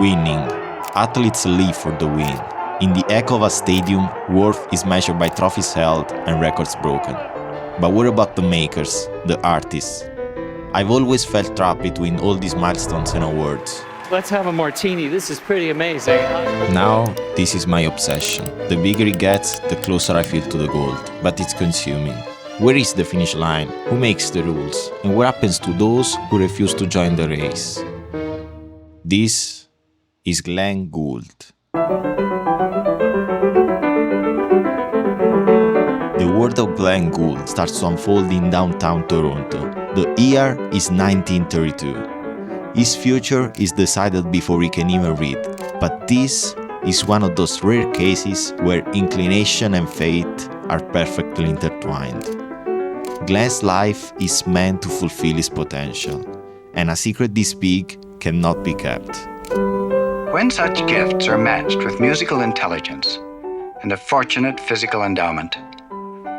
Winning. Athletes live for the win. In the echo of a stadium, worth is measured by trophies held and records broken. But what about the makers, the artists? I've always felt trapped between all these milestones and awards. Let's have a martini. This is pretty amazing. Now, this is my obsession. The bigger it gets, the closer I feel to the gold. But it's consuming. Where is the finish line? Who makes the rules? And what happens to those who refuse to join the race? This is Glenn Gould. The world of Glenn Gould starts to unfold in downtown Toronto. The year is 1932. His future is decided before he can even read, but this is one of those rare cases where inclination and fate are perfectly intertwined. Glenn's life is meant to fulfill his potential, and a secret this big cannot be kept. When such gifts are matched with musical intelligence and a fortunate physical endowment,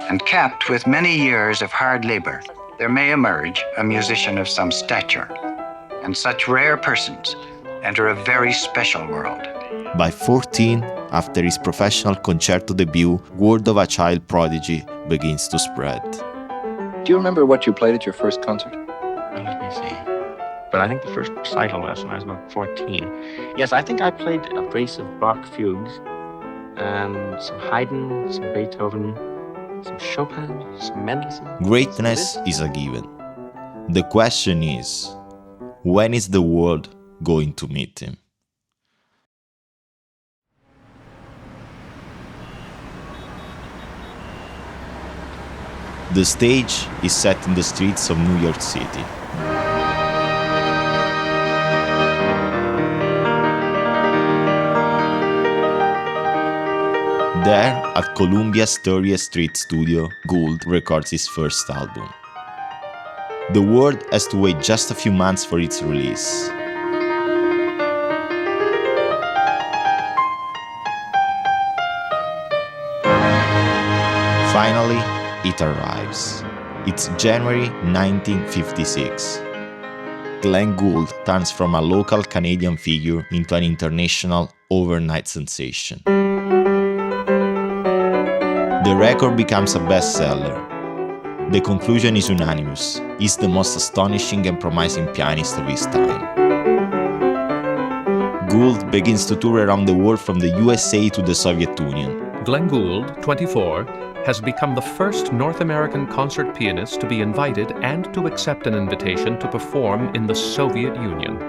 and capped with many years of hard labor, there may emerge a musician of some stature. And such rare persons enter a very special world. By 14, after his professional concerto debut, word of a child prodigy begins to spread. Do you remember what you played at your first concert? Let me see. But I think the first recital lesson, I was about 14. Yes, I think I played a brace of Bach fugues, some Haydn, some Beethoven, some Chopin, some Mendelssohn. Greatness is a given. The question is, when is the world going to meet him? The stage is set in the streets of New York City. There, at Columbia's 30th Street studio, Gould records his first album. The world has to wait just a few months for its release. Finally, it arrives. It's January 1956. Glenn Gould turns from a local Canadian figure into an international overnight sensation. The record becomes a bestseller. The conclusion is unanimous. He's the most astonishing and promising pianist of his time. Gould begins to tour around the world from the USA to the Soviet Union. Glenn Gould, 24, has become the first North American concert pianist to be invited and to accept an invitation to perform in the Soviet Union.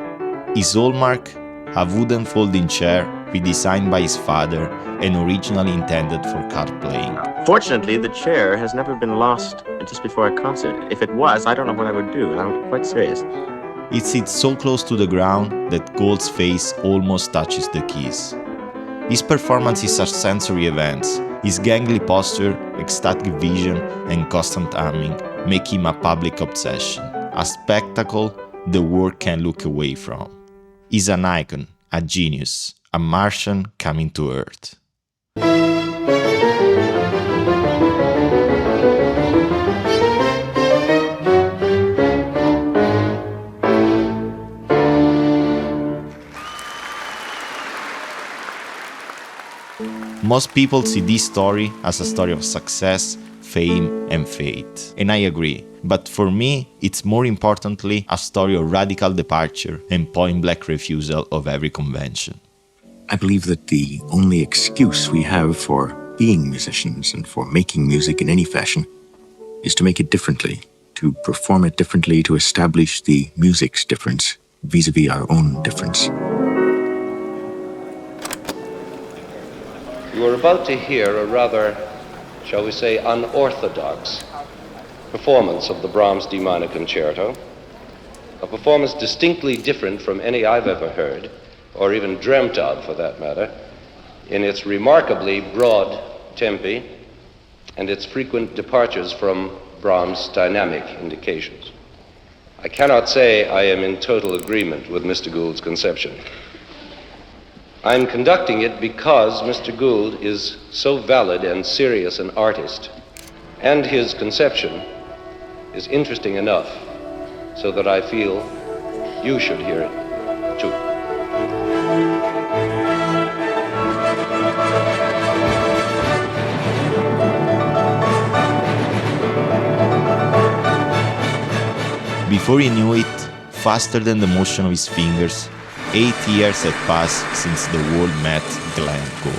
His hallmark, a wooden folding chair redesigned by his father and originally intended for card playing. Fortunately, the chair has never been lost just before a concert. If it was, I don't know what I would do. I'm quite serious. It sits so close to the ground that Gould's face almost touches the keys. His performances are sensory events. His gangly posture, ecstatic vision, and constant humming make him a public obsession, a spectacle the world can look away from. He's an icon, a genius, a Martian coming to Earth. Most people see this story as a story of success, fame, and fate. And I agree. But for me, it's more importantly a story of radical departure and point-blank refusal of every convention. I believe that the only excuse we have for being musicians and for making music in any fashion is to make it differently, to perform it differently, to establish the music's difference vis-a-vis our own difference. You are about to hear a rather, shall we say, unorthodox performance of the Brahms D minor concerto, a performance distinctly different from any I've ever heard, or even dreamt of for that matter, in its remarkably broad tempi and its frequent departures from Brahms' dynamic indications. I cannot say I am in total agreement with Mr. Gould's conception. I'm conducting it because Mr. Gould is so valid and serious an artist, and his conception is interesting enough so that I feel you should hear it too. Before he knew it, faster than the motion of his fingers, 8 years had passed since the world met Glenn Gould.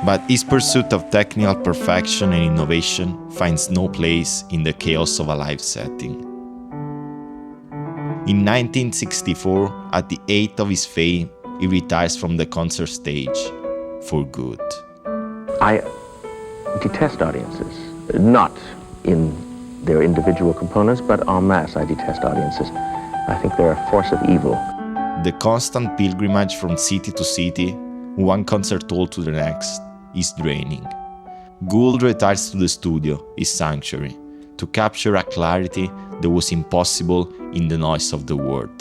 But his pursuit of technical perfection and innovation finds no place in the chaos of a live setting. In 1964, at the height of his fame, he retires from the concert stage for good. I detest audiences, not in their individual components, but en masse I detest audiences. I think they're a force of evil. The constant pilgrimage from city to city, one concert hall to the next, is draining. Gould retires to the studio, his sanctuary, to capture a clarity that was impossible in the noise of the world.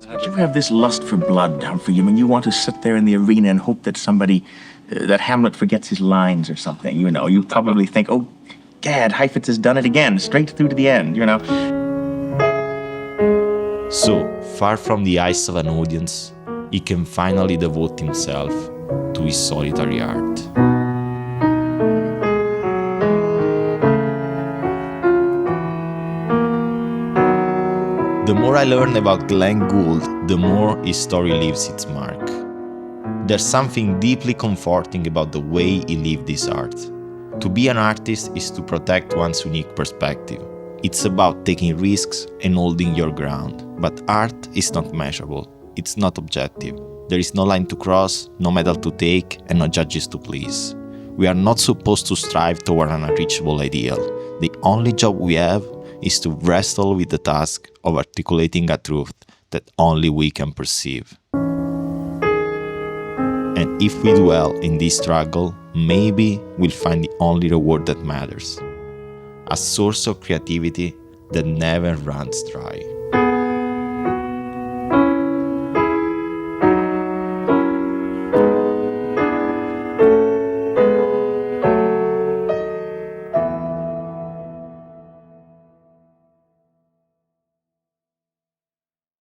Do you ever have this lust for blood, Humphrey? I mean, you want to sit there in the arena and hope that somebody, that Hamlet forgets his lines or something, you know? You probably think, oh, Gad, Heifetz has done it again, straight through to the end, you know? So, far from the eyes of an audience, he can finally devote himself to his solitary art. The more I learn about Glenn Gould, the more his story leaves its mark. There's something deeply comforting about the way he lived his art. To be an artist is to protect one's unique perspective. It's about taking risks and holding your ground. But art is not measurable. It's not objective. There is no line to cross, no medal to take, and no judges to please. We are not supposed to strive toward an unreachable ideal. The only job we have is to wrestle with the task of articulating a truth that only we can perceive. And if we dwell in this struggle, maybe we'll find the only reward that matters. A source of creativity that never runs dry.